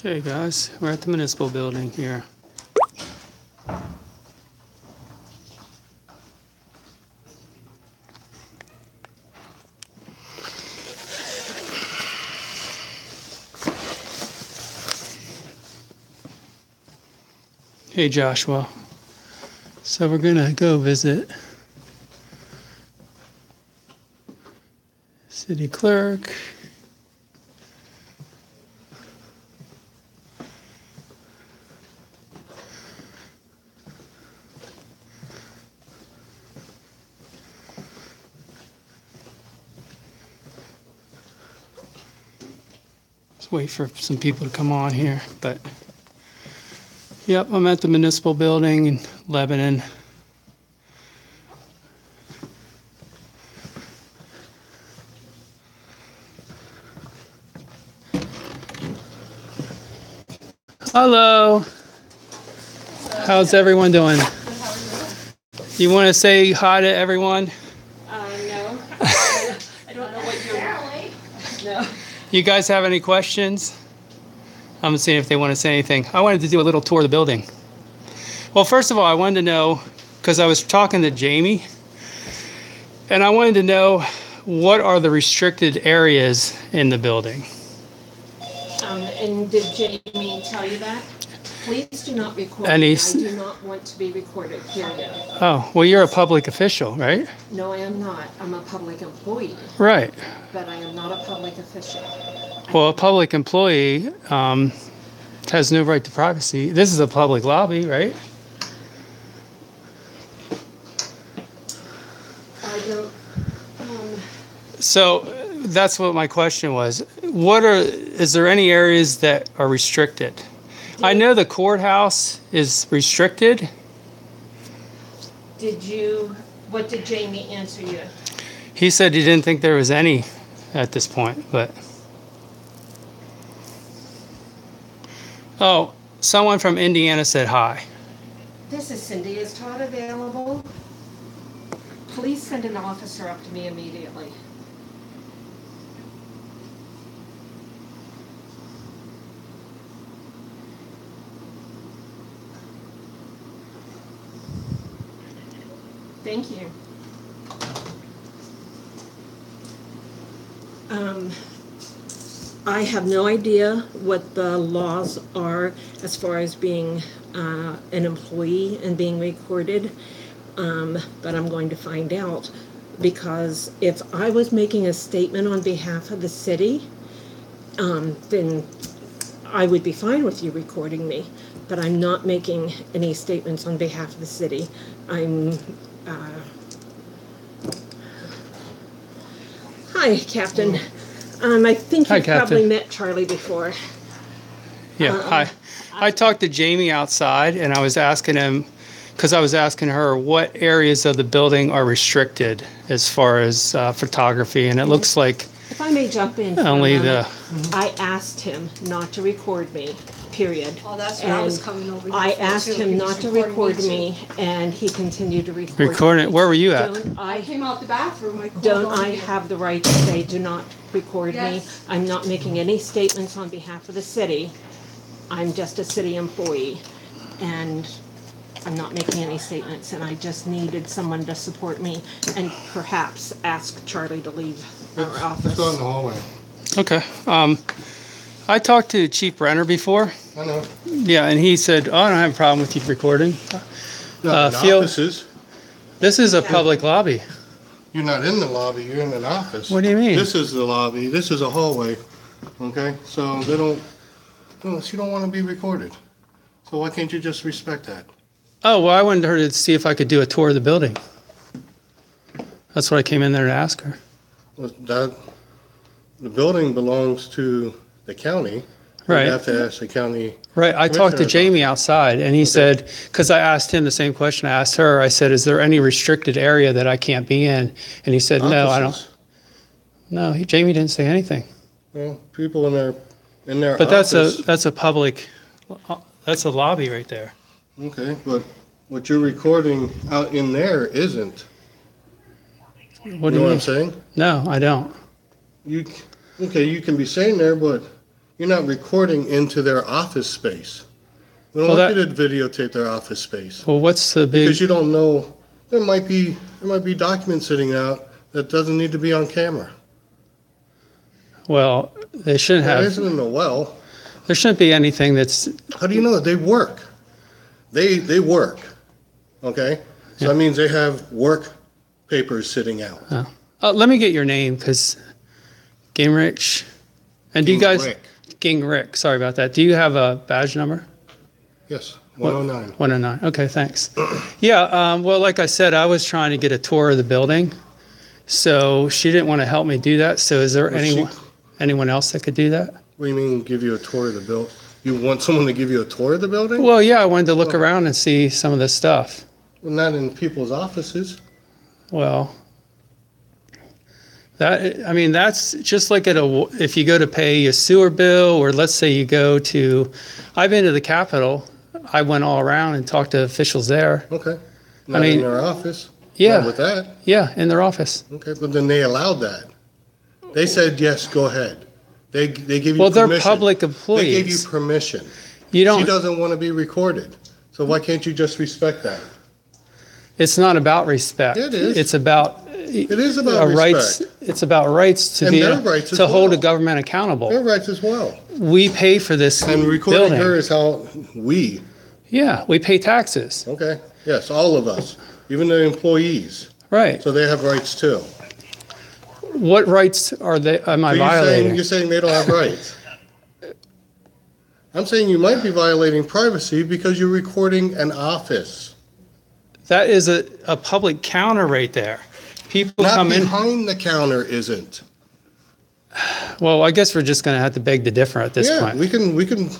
Okay, guys, we're at the Municipal building here. Hey, Joshua. So we're gonna go visit city clerk. Let's wait for some people to come on here, but yep, I'm at the Municipal building in Lebanon. Hello. How's everyone doing? You want to say hi to everyone? No. I don't know what you're... No. You guys have any questions? I'm seeing if they want to say anything. I wanted to do a little tour of the building. Well, first of all, I wanted to know, because I was talking to Jamie, and I wanted to know what are the restricted areas in the building? And did Jamie tell you that? Please do not record And me. I he's- do not want to be recorded, period. Oh, well, you're a public official, right? No, I am not. I'm a public employee, Right. but I am not a public official. Well, a public employee has no right to privacy. This is a public lobby, right? I don't... So that's what my question was. Is there any areas that are restricted? I know the courthouse is restricted. What did Jamie answer you? He said he didn't think there was any at this point, but. Oh, someone from Indiana said hi. This is Cindy. Is Todd available? Please send an officer up to me immediately. Thank you. I have no idea what the laws are as far as being an employee and being recorded, but I'm going to find out, because if I was making a statement on behalf of the city, then I would be fine with you recording me, but I'm not making any statements on behalf of the city. Hi, Captain. I think Hi, you've probably Captain. met Charlie before. Yeah, hi. I talked to Jamie outside, and I was asking him, because I was asking her what areas of the building are restricted as far as photography, and it looks like If I may jump in for a only moment, the. I asked him not to record me, period. Oh, that's what I was And coming over here I for, asked too. him He not was to recording record me, and he continued to record me. Recording? Where were you at? Don't I I, came out the bathroom. I called don't on I you. have the right to say, do not record me? Yes. I'm not making any statements on behalf of the city. I'm just a city employee, and I'm not making any statements, and I just needed someone to support me and perhaps ask Charlie to leave our office. It's on the hallway. Okay. I talked to Chief Brenner before. I know. Yeah, and he said, "Oh, I don't have a problem with you recording." No, in Phil- offices. This is a public lobby. You're not in the lobby, you're in an office. What do you mean? This is the lobby, this is a hallway, okay? So they don't, unless you don't want to be recorded. So why can't you just respect that? Oh, well, I wanted her to see if I could do a tour of the building. That's what I came in there to ask her. The building belongs to the county. Right. You have to ask the county. Right, I talked to Commissioner's Jamie outside, and he said, because I asked him the same question I asked her, I said, is there any restricted area that I can't be in? And he said, no, I don't. offices. No, Jamie didn't say anything. Well, people in their But office. that's a public, that's a lobby right there. Okay, but what you're recording out in there isn't. What do You know you what mean? I'm saying? No, I don't. Okay, you can be saying there, but you're not recording into their office space. We don't Well, want you to videotape their office space. Well, what's the big? Because you don't know, there might be documents sitting out that doesn't need to be on camera. Well, they shouldn't There have. isn't in the well. There shouldn't be anything that's. How do you know that? They work. They work. Okay? So that means they have work papers sitting out. Let me get your name, because Gingrich. And do you guys? Gingrich. Gingrich. Sorry about that. Do you have a badge number? Yes, 109. 109. Okay, thanks. Yeah, well, like I said, I was trying to get a tour of the building, so she didn't want to help me do that. So is there anyone else that could do that? What do you mean give you a tour of the building? You want someone to give you a tour of the building? Well, yeah, I wanted to look around and see some of this stuff. Well, not in people's offices. Well, that's just like if you go to pay a sewer bill, or let's say you go to, I've been to the Capitol. I went all around and talked to officials there. Okay. Not in their office. Yeah. Not with that. Yeah, in their office. Okay, but then they allowed that. They said, yes, go ahead. They give you permission. Well, they're public employees. They gave you permission. You don't. She doesn't want to be recorded. So why can't you just respect that? It's not about respect. It is. It's about. It is about respect. Rights. It's about rights to And be their rights as to hold a well. government accountable. Their rights as well. We pay for this And recording building. her is how we. Yeah, we pay taxes. Okay. Yes, all of us, even the employees. Right. So they have rights too. What rights am I violating? You're saying they don't have rights. I'm saying you might be violating privacy because you're recording an office. That is a public counter right there. People Not come in. behind the counter isn't. Well, I guess we're just going to have to beg to differ at this Yeah, point. we can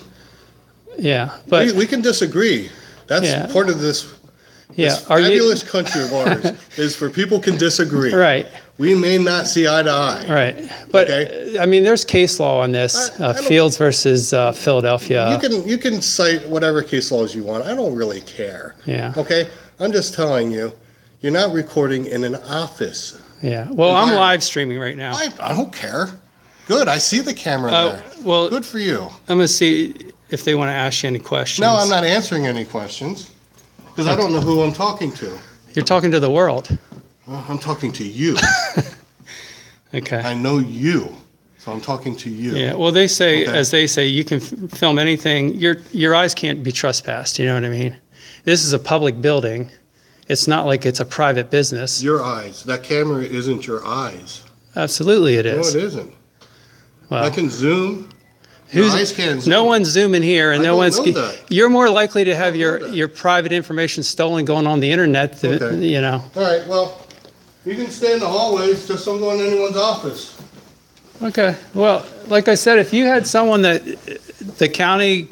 Yeah, but we can disagree. That's Yeah. part of this yeah, fabulous country of ours is for people can disagree. Right, We may not see eye to eye. right. But Okay. I mean, there's case law on this. I don't- Fields versus Philadelphia. You can cite whatever case laws you want. I don't really care. Yeah. Okay? I'm just telling you, you're not recording in an office. Yeah. Well, I'm Environment. live streaming right now. I don't care. Good. I see the camera there. Well, Good for you. I'm going to see if they want to ask you any questions. No, I'm not answering any questions because I don't know who I'm talking to. You're talking to the world. I'm talking to you. Okay. I know you, so I'm talking to you. Yeah. Well, they say, Okay. as they say, you can film anything. Your eyes can't be trespassed. You know what I mean? This is a public building. It's not like it's a private business. Your eyes. That camera isn't your eyes. Absolutely, it No, is. it isn't. Well, I can zoom. Your eyes can't zoom. no one's zooming here, and I no don't one's. know that. You're more likely to have know your that. your private information stolen going on the internet. Okay. You know. All right, well, you can stay in the hallways, just don't go in anyone's office. Okay. Well, like I said, if you had someone that the county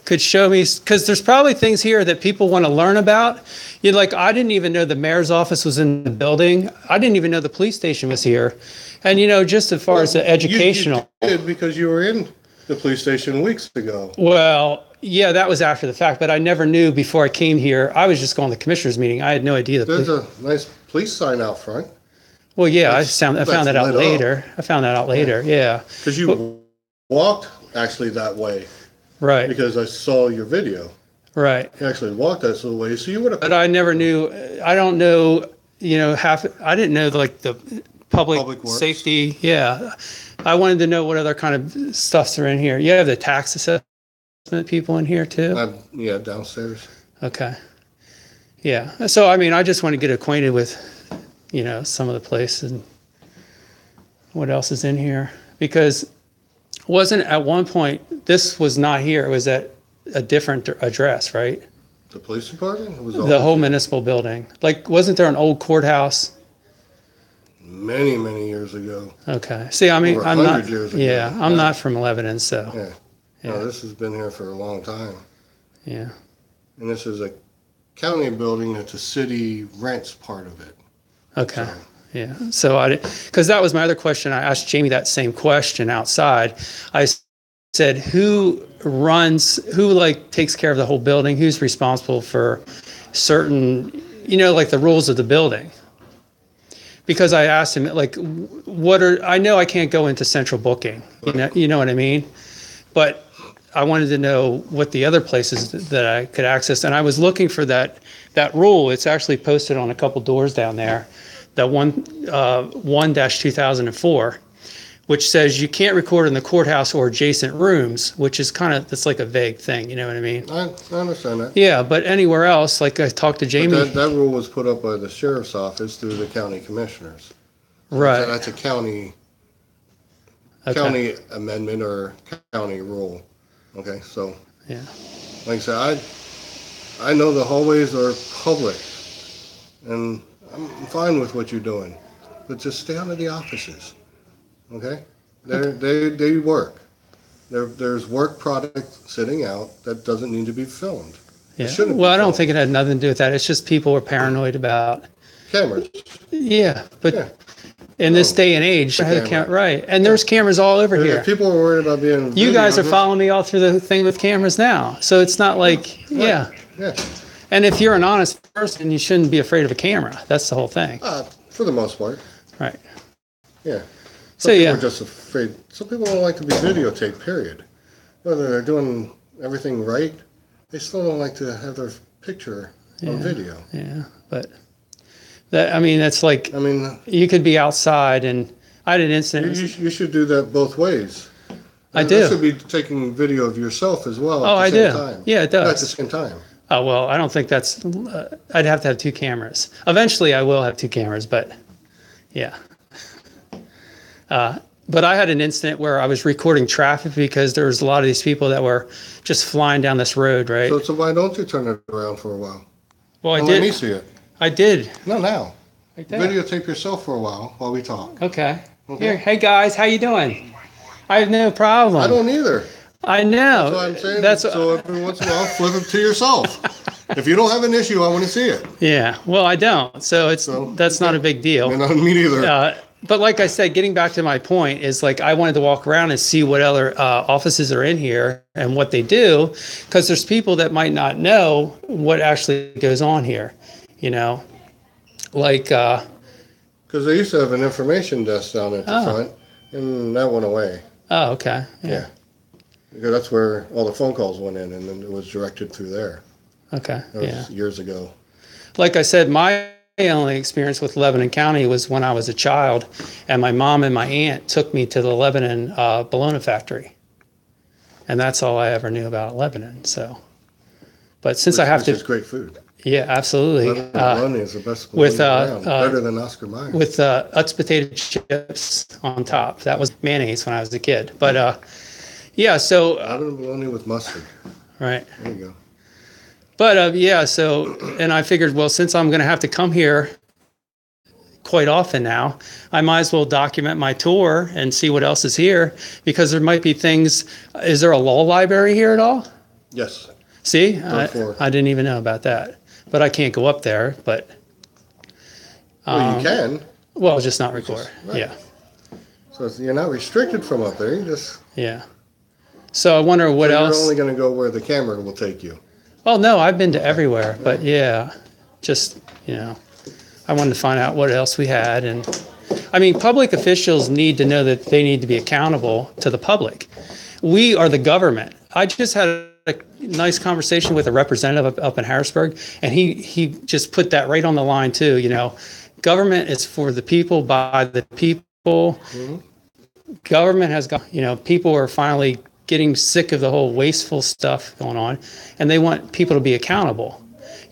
could show me, because there's probably things here that people want to learn about. You like, I didn't even know the mayor's office was in the building. I didn't even know the police station was here. And, you know, just as far as the educational. You did because you were in the police station weeks ago. Well, yeah, that was after the fact, but I never knew before I came here. I was just going to the commissioners meeting. I had no idea. There's a nice police sign out front. Well, yeah, I That's found that out lit up. later. I found that out later. Yeah. Because you walked actually that way Right. because I saw your video. Right. You actually walked that way, so you would have. But I never knew. I don't know. You know, I didn't know like the public Works. safety. Yeah. I wanted to know what other kind of stuffs are in here. You have the tax assessment people in here too. Yeah, downstairs. Okay. Yeah. So I mean, I just want to get acquainted with, you know, some of the places and what else is in here, because wasn't at one point this was not here. It was at a different address, right? The police department? It was The whole municipal building. Like, wasn't there an old courthouse? many, many years ago. Okay. See, I mean, Over I'm 100 not. years ago. Yeah, I'm not from Lebanon, so Yeah. No, this has been here for a long time. yeah. And this is a county building that the city rents part of it. Okay. So- Yeah. So because that was my other question. I asked Jamie that same question outside. I said, who like takes care of the whole building? Who's responsible for certain, you know, like the rules of the building? Because I asked him, like, I know I can't go into central booking, you know what I mean? but I wanted to know what the other places that I could access. And I was looking for that rule. It's actually posted on a couple doors down there, that 1-2004, which says you can't record in the courthouse or adjacent rooms, which is that's like a vague thing, you know what I mean? I understand that. Yeah, but anywhere else, like I talked to Jamie. But that rule was put up by the sheriff's office through the county commissioners. So right. That's a county amendment or county rule. Okay, so yeah, like I said, I know the hallways are public, and I'm fine with what you're doing, but just stay out of the offices. Okay, they work. There's work product sitting out that doesn't need to be filmed. Yeah. Well, I don't think it had nothing to do with that. It's just people were paranoid about cameras. Yeah, but in this day and age, right? And there's cameras all over here. If people are worried about being, you guys are following me all through the thing with cameras now, so it's not like yeah. And if you're an honest person, you shouldn't be afraid of a camera. That's the whole thing. For the most part. Right. Yeah. Some people are just afraid. Some people don't like to be videotaped, period. Whether they're doing everything right, they still don't like to have their picture on video. Yeah, but that's like, you could be outside, and I had an incident. You should do that both ways. I do. You should be taking video of yourself as well at the same time. Yeah, it does. At the same time. Oh, well, I don't think that's, I'd have to have two cameras. Eventually, I will have two cameras, but yeah. But I had an incident where I was recording traffic because there was a lot of these people that were just flying down this road, right? So why don't you turn it around for a while? Well, I did. Let me see it. I did. No, now. I did. Videotape yourself for a while we talk. Okay. Here, hey guys, how you doing? I have no problem. I don't either. I know. That's what I'm saying. So every once in a while, flip it to yourself. If you don't have an issue, I want to see it. Yeah. Well, I don't. So that's not a big deal. Not me neither. But like I said, getting back to my point is like I wanted to walk around and see what other offices are in here and what they do, because there's people that might not know what actually goes on here, you know, like. Because they used to have an information desk down at the front, and that went away. Oh, okay. Yeah. Because that's where all the phone calls went in, and then it was directed through there. Okay. That was years ago. Like I said, my only experience with Lebanon County was when I was a child, and my mom and my aunt took me to the Lebanon bologna factory, and that's all I ever knew about Lebanon. So, but since I have to, it's great food. Yeah, absolutely. Lebanon bologna is the best bologna around, better than Oscar Mayer. With Utz potato chips on top. That was mayonnaise when I was a kid. But yeah, so Lebanon bologna with mustard. Right. There you go. But yeah, so, and I figured, well, since I'm going to have to come here quite often now, I might as well document my tour and see what else is here, because there might be things. Is there a law library here at all? Yes. See, I didn't even know about that, but I can't go up there. But well, you can. Well, just not record. Right. Yeah. So you're not restricted from up there. You just. Yeah. So I wonder what else. You're only going to go where the camera will take you. Oh, no, I've been to everywhere, but yeah, just, you know, I wanted to find out what else we had. And I mean, public officials need to know that they need to be accountable to the public. We are the government. I just had a nice conversation with a representative up in Harrisburg, and he just put that right on the line too. You know, government is for the people, by the people. Mm-hmm. Government has got, you know, people are finally getting sick of the whole wasteful stuff going on, and they want people to be accountable.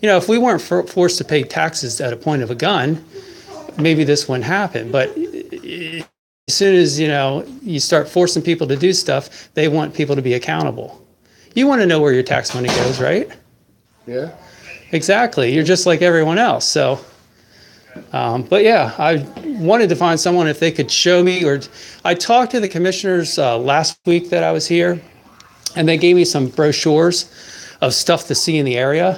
You know, if we weren't forced to pay taxes at a point of a gun, maybe this wouldn't happen. But as soon as, you know, you start forcing people to do stuff, they want people to be accountable. You want to know where your tax money goes, right? Yeah. Exactly. You're just like everyone else. So, but yeah, I wanted to find someone if they could show me, or I talked to the commissioners last week that I was here, and they gave me some brochures of stuff to see in the area,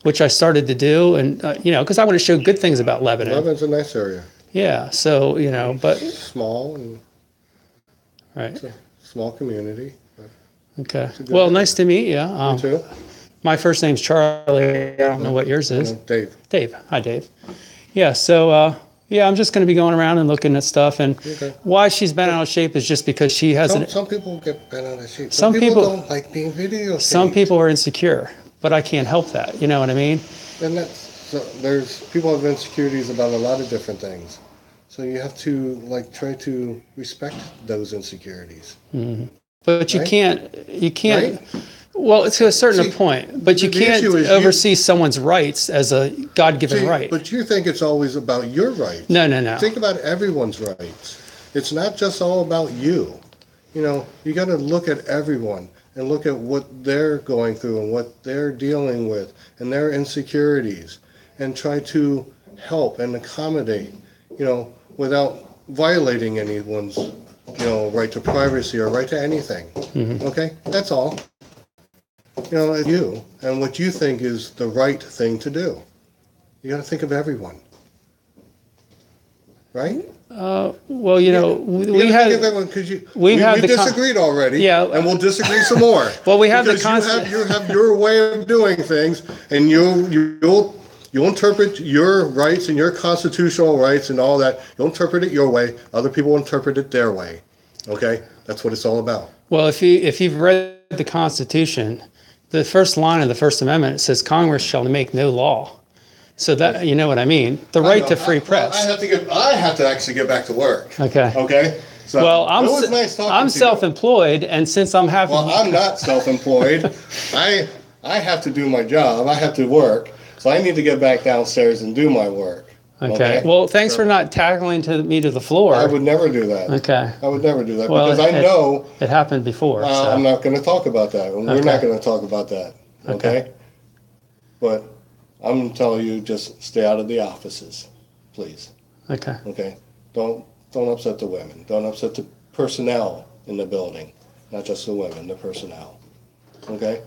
which I started to do. And, you know, because I want to show good things about Lebanon. Lebanon's a nice area. Yeah. So, you know, but. Small. And right. It's a small community. Okay. Well, nice to meet you. You too. My first name's Charlie. I don't know what yours is. Dave. Dave. Hi, Dave. Yeah. So, Yeah, I'm just going to be going around and looking at stuff. And Okay. why she's been out of shape is just because she hasn't. Some people get bent out of shape. Some Some people people- don't like being videotaped. Some people are insecure, but I can't help that. You know what I mean? And there's people have insecurities about a lot of different things. So you have to try to respect those insecurities. But you Right? can't. Right? Well, it's to a certain See, point, but you the can't issue is oversee someone's rights as a God-given See, right. But you think it's always about your rights. No. Think about everyone's rights. It's not just all about you. You got to look at everyone and look at what they're going through and what they're dealing with and their insecurities and try to help and accommodate, without violating anyone's, right to privacy or right to anything. Okay? That's all. It's you and what you think is the right thing to do. You got to think of everyone. Right? Well, we You had. think of everyone because we we had the disagreed already. Yeah. And we'll disagree some more. Well, we have the Because you have your way of doing things, and you'll interpret your rights and your constitutional rights and all that. You'll interpret it your way. Other people will interpret it their way. Okay? That's what it's all about. Well, if you've read the Constitution, the first line of the First Amendment, it says Congress shall make no law. So that, you know what I mean? The right to free press. I have to actually get back to work. Okay. Okay? So Well, it was nice talking I'm to you. self-employed, and since I'm having, Well, I'm not self-employed. I have to do my job. I have to work. So I need to get back downstairs and do my work. okay. Well, thanks for not tackling me to the floor. I would never do that. Okay. I would never do that Well, because I know it happened before. So. I'm not going to talk about that. And we're Okay. not going to talk about that. Okay? But I'm telling you, just stay out of the offices, please. Okay. Okay? Don't upset the women. Don't upset the personnel in the building. Not just the women, the personnel. Okay?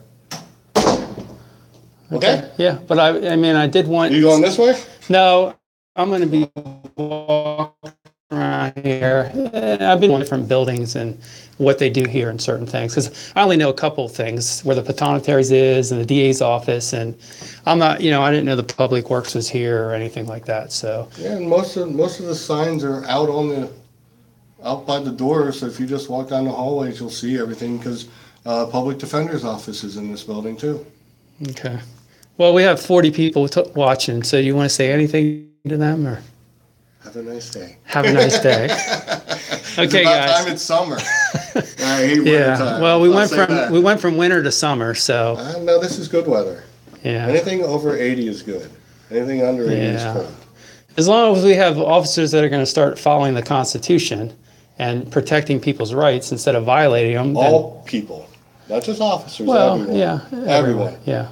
Okay? Yeah, but I mean, I did want. You going this way? No, I'm going to be walking around here. I've been in different buildings and what they do here and certain things, because I only know a couple of things, where the Patonetaries is and the DA's office, and I'm not, I didn't know the Public Works was here or anything like that. So Yeah, and most of the signs are out by the doors. So if you just walk down the hallways, you'll see everything because Public Defender's office is in this building too. okay. Well, we have 40 people watching, so you want to say anything to them, or Have a nice day. have a nice day? Okay, It's about guys. time it's summer. I hate winter Yeah. time. Well, we I'll went say from that. we went from winter to summer, so No, this is good weather. yeah. Anything over 80 is good. Anything under 80 is Yeah. cold. As long as we have officers that are going to start following the Constitution and protecting people's rights instead of violating them. All people, not just officers. Well, everyone. yeah, Everyone. Yeah.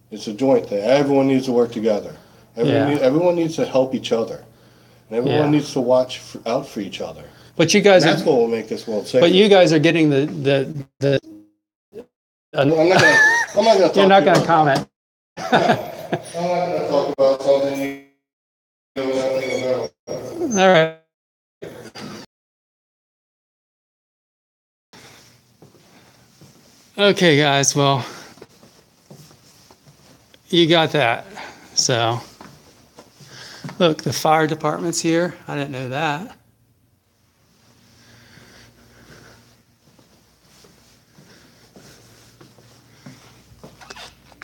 It's a joint thing. Everyone needs to work together. Yeah. Everyone needs to help each other. And everyone Yeah. needs to watch out for each other. But you guys That's are, what will make this world safer. but you guys are getting the I'm not gonna talk you're not to you going to about comment. I'm not gonna talk about something you know nothing about. All right. Okay, guys. Well, you got that. So, look, the fire department's here. I didn't know that.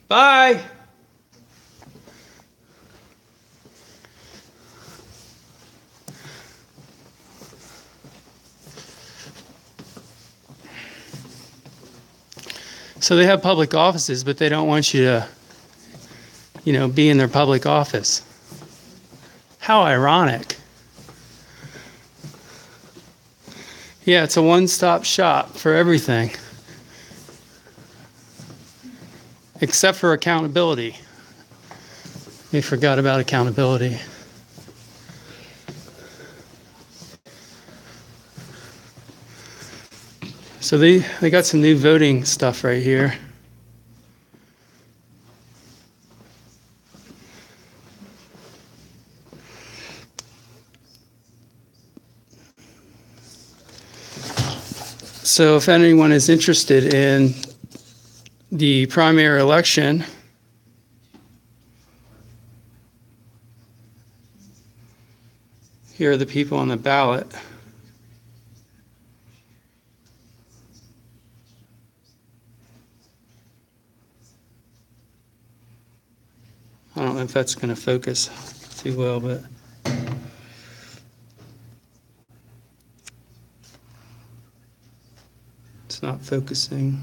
Bye. So they have public offices, but they don't want you to, be in their public office. How ironic. Yeah, it's a one-stop shop for everything. Except for accountability. We forgot about accountability. So they got some new voting stuff right here. So if anyone is interested in the primary election, Here are the people on the ballot. I don't know if that's going to focus too well, but it's not focusing.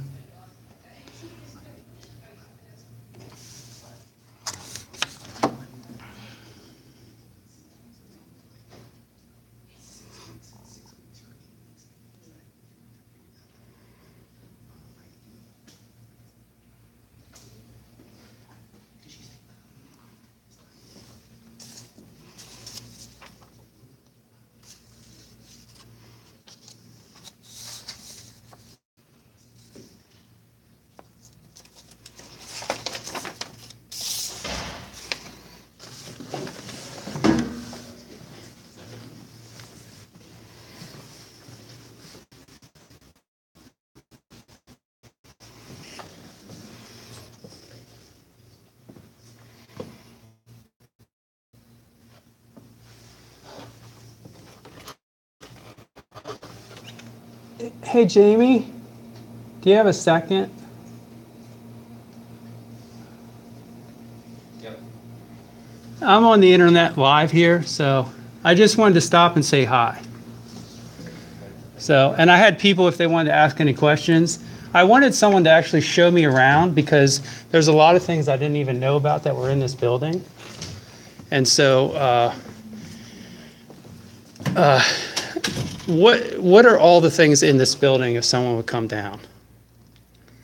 Hey, Jamie, do you have a second? Yep. I'm on the internet live here, so I just wanted to stop and say hi. So, and I had people, if they wanted to ask any questions, I wanted someone to actually show me around because there's a lot of things I didn't even know about that were in this building. And so, what are all the things in this building if someone would come down?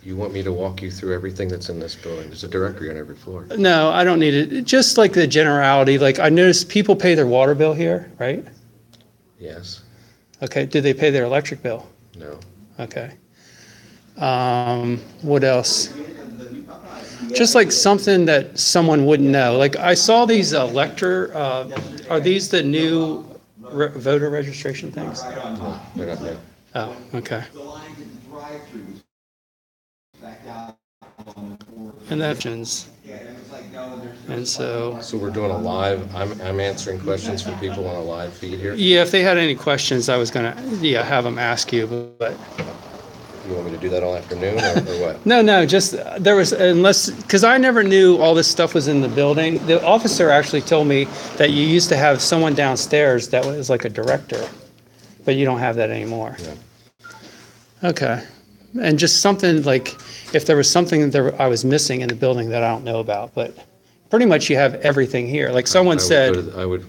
You want me to walk you through everything that's in this building? There's a directory on every floor. No, I don't need it. Just like the generality, like I noticed people pay their water bill here, right? Yes. Okay, do they pay their electric bill? No. Okay. What else? Just like something that someone wouldn't know. Like I saw these are these the new voter registration things? No, they're not there. Oh, okay. And that's, and so, So we're doing a live, I'm answering questions from people on a live feed here. yeah, if they had any questions, I was gonna, have them ask you, but. You want me to do that all afternoon or what? No, just, there was, unless, because I never knew all this stuff was in the building. The officer actually told me that you used to have someone downstairs that was like a director, but you don't have that anymore. No. Okay. And just something like, if there was something that I was missing in the building that I don't know about, but pretty much you have everything here. Like someone said. I would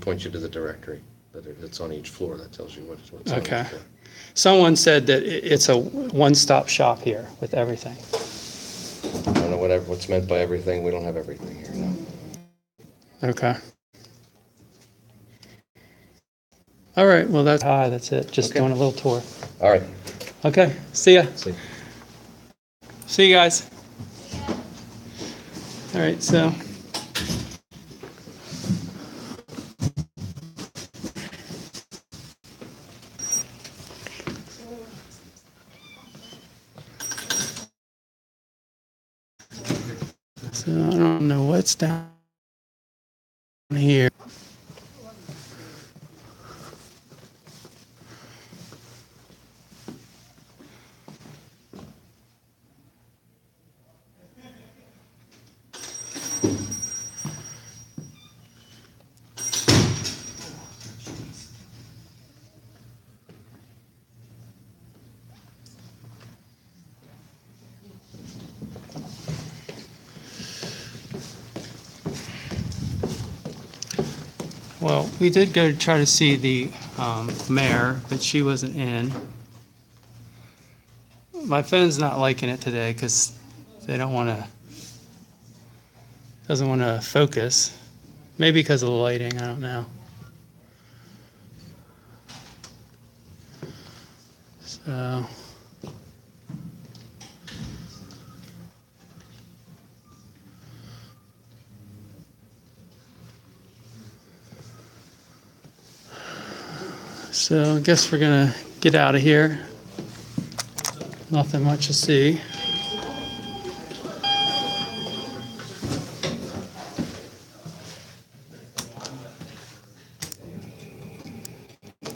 point you to the directory that's on each floor that tells you what's on each Okay. floor. Someone said that it's a one-stop shop here with everything. I don't know what's meant by everything. We don't have everything here, no. Okay. All right, well, that's it. Just Okay. doing a little tour. All right. Okay, see ya. See. See you guys. All right, so. So I don't know what's down here. Well, we did go try to see the mayor, but she wasn't in. My phone's not liking it today because they doesn't want to focus. Maybe because of the lighting, I don't know. So. So I guess we're gonna get out of here. Nothing much to see.